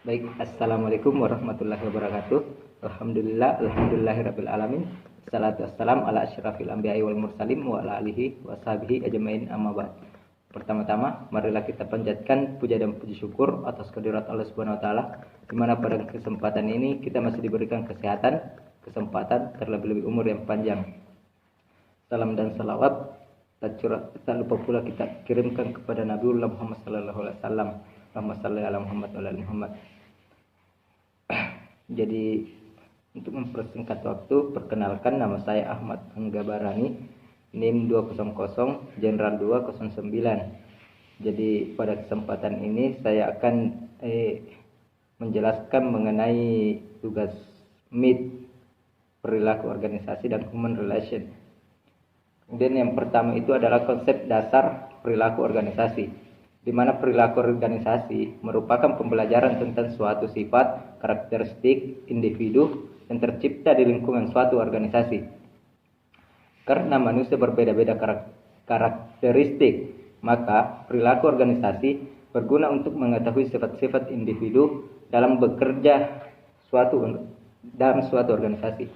Baik, assalamualaikum warahmatullahi wabarakatuh. Alhamdulillahirabbil alamin. Salatu wassalam ala asyrafil anbiya'i wal mursalin wa ala alihi washabihi ajmain, amma ba'd. Pertama-tama, marilah kita panjatkan puja dan puji syukur atas kehadirat Allah Subhanahu wa taala, di mana pada kesempatan ini kita masih diberikan kesehatan, kesempatan, terlebih-lebih umur yang panjang. Salam dan salawat tak lupa pula kita kirimkan kepada Nabiullah Muhammad sallallahu alaihi wasallam. Allahumma shalli ala Muhammad wa ala ali Muhammad. Jadi untuk mempersingkat waktu, perkenalkan, nama saya Ahmad Angga Barani, NIM 200 Jenderal 209. Jadi pada kesempatan ini saya akan menjelaskan mengenai tugas MIT, perilaku organisasi dan human relation. Kemudian yang pertama itu adalah konsep dasar perilaku organisasi, di mana perilaku organisasi merupakan pembelajaran tentang suatu sifat, karakteristik individu yang tercipta di lingkungan suatu organisasi. Karena manusia berbeda-beda karakteristik, maka perilaku organisasi berguna untuk mengetahui sifat-sifat individu dalam bekerja dalam suatu organisasi.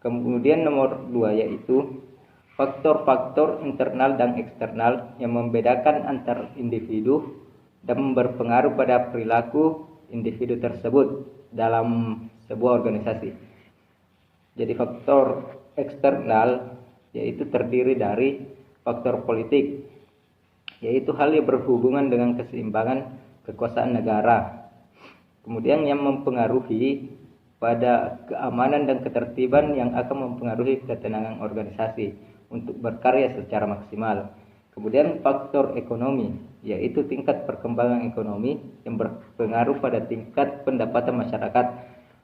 Kemudian nomor 2 yaitu faktor-faktor internal dan eksternal yang membedakan antar individu dan berpengaruh pada perilaku individu tersebut dalam sebuah organisasi. Jadi faktor eksternal yaitu terdiri dari faktor politik, yaitu hal yang berhubungan dengan keseimbangan kekuasaan negara. Kemudian yang mempengaruhi pada keamanan dan ketertiban yang akan mempengaruhi ketenangan organisasi untuk berkarya secara maksimal. Kemudian faktor ekonomi, yaitu tingkat perkembangan ekonomi yang berpengaruh pada tingkat pendapatan masyarakat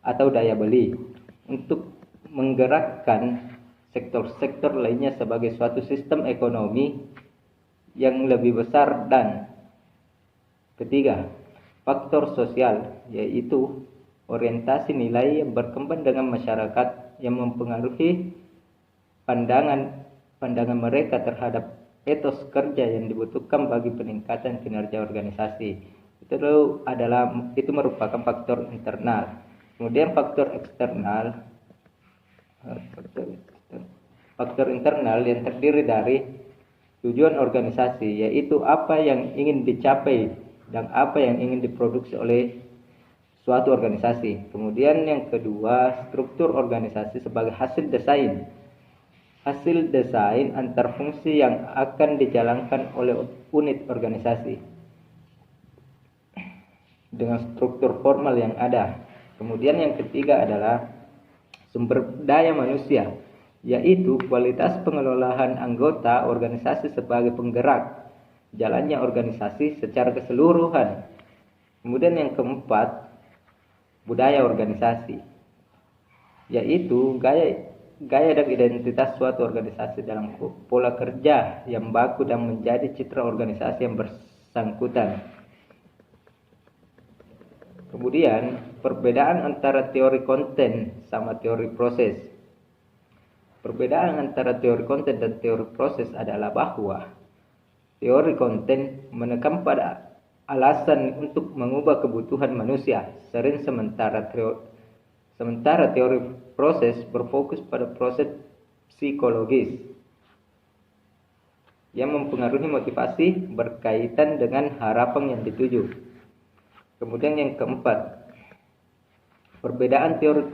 atau daya beli untuk menggerakkan sektor-sektor lainnya sebagai suatu sistem ekonomi yang lebih besar. Dan ketiga, faktor sosial, yaitu orientasi nilai yang berkembang dengan masyarakat yang mempengaruhi pandangan mereka terhadap etos kerja yang dibutuhkan bagi peningkatan kinerja organisasi. Itu merupakan faktor internal. Kemudian faktor eksternal, faktor internal yang terdiri dari tujuan organisasi, yaitu apa yang ingin dicapai dan apa yang ingin diproduksi oleh suatu organisasi. Kemudian yang kedua, struktur organisasi sebagai hasil desain antar fungsi yang akan dijalankan oleh unit organisasi dengan struktur formal yang ada. Kemudian yang ketiga adalah sumber daya manusia, yaitu kualitas pengelolaan anggota organisasi sebagai penggerak jalannya organisasi secara keseluruhan. Kemudian yang keempat, budaya organisasi, yaitu gaya dan identitas suatu organisasi dalam pola kerja yang baku dan menjadi citra organisasi yang bersangkutan. Kemudian perbedaan antara teori konten sama teori proses. Perbedaan antara teori konten dan teori proses adalah bahwa teori konten menekan pada alasan untuk mengubah kebutuhan manusia, sementara teori proses berfokus pada proses psikologis yang mempengaruhi motivasi berkaitan dengan harapan yang dituju. Kemudian yang keempat, perbedaan teori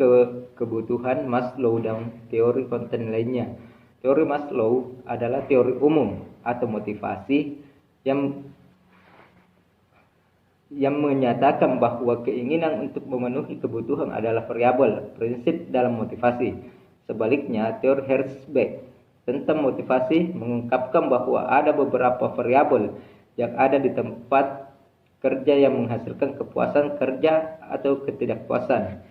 kebutuhan Maslow dan teori konten lainnya. Teori Maslow adalah teori umum atau motivasi yang menyatakan bahwa keinginan untuk memenuhi kebutuhan adalah variabel prinsip dalam motivasi. Sebaliknya, teori Herzberg tentang motivasi mengungkapkan bahwa ada beberapa variabel yang ada di tempat kerja yang menghasilkan kepuasan kerja atau ketidakpuasan.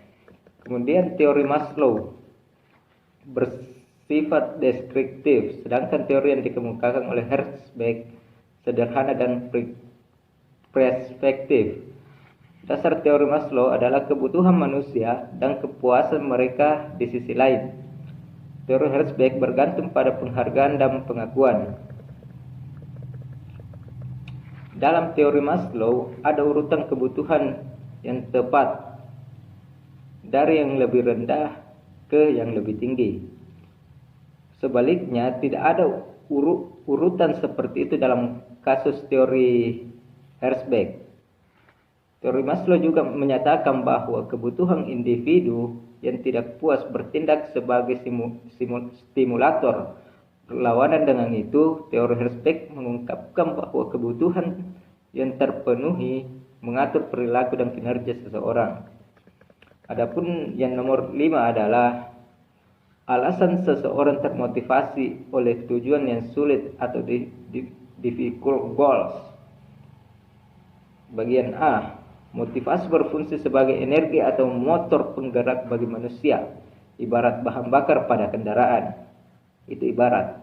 Kemudian teori Maslow bersifat deskriptif, sedangkan teori yang dikemukakan oleh Herzberg sederhana dan perspektif. Dasar teori Maslow adalah kebutuhan manusia dan kepuasan mereka di sisi lain. Teori Herzberg bergantung pada penghargaan dan pengakuan. Dalam teori Maslow ada urutan kebutuhan yang tepat dari yang lebih rendah ke yang lebih tinggi. Sebaliknya, tidak ada urutan seperti itu dalam kasus teori Herzberg. Teori Maslow juga menyatakan bahwa kebutuhan individu yang tidak puas bertindak sebagai stimulator berlawanan. Dengan itu, teori Herzberg mengungkapkan bahwa kebutuhan yang terpenuhi mengatur perilaku dan kinerja seseorang. Adapun yang nomor 5 adalah alasan seseorang termotivasi oleh tujuan yang sulit atau difficult goals. Bagian A, motivasi berfungsi sebagai energi atau motor penggerak bagi manusia, ibarat bahan bakar pada kendaraan. Itu ibarat.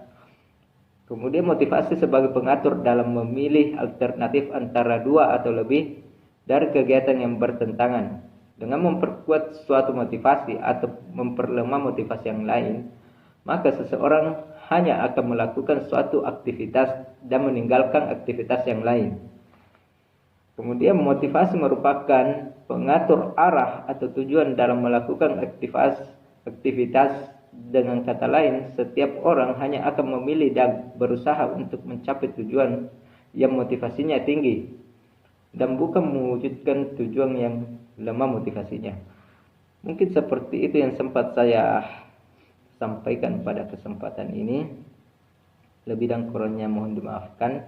Kemudian motivasi sebagai pengatur dalam memilih alternatif antara dua atau lebih dari kegiatan yang bertentangan. Dengan memperkuat suatu motivasi atau memperlemah motivasi yang lain, maka seseorang hanya akan melakukan suatu aktivitas dan meninggalkan aktivitas yang lain. Kemudian motivasi merupakan pengatur arah atau tujuan dalam melakukan aktivitas. Dengan kata lain, setiap orang hanya akan memilih dan berusaha untuk mencapai tujuan yang motivasinya tinggi dan bukan mewujudkan tujuan yang lemah motivasinya. Mungkin seperti itu yang sempat saya sampaikan pada kesempatan ini. Lebih dan kurangnya mohon dimaafkan.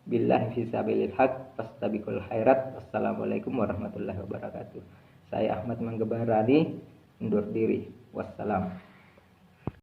Billahi fisabilil haq fastabiqul khairat. Wassalamualaikum warahmatullahi wabarakatuh. Saya Ahmad Manggebarani undur diri. Wassalam.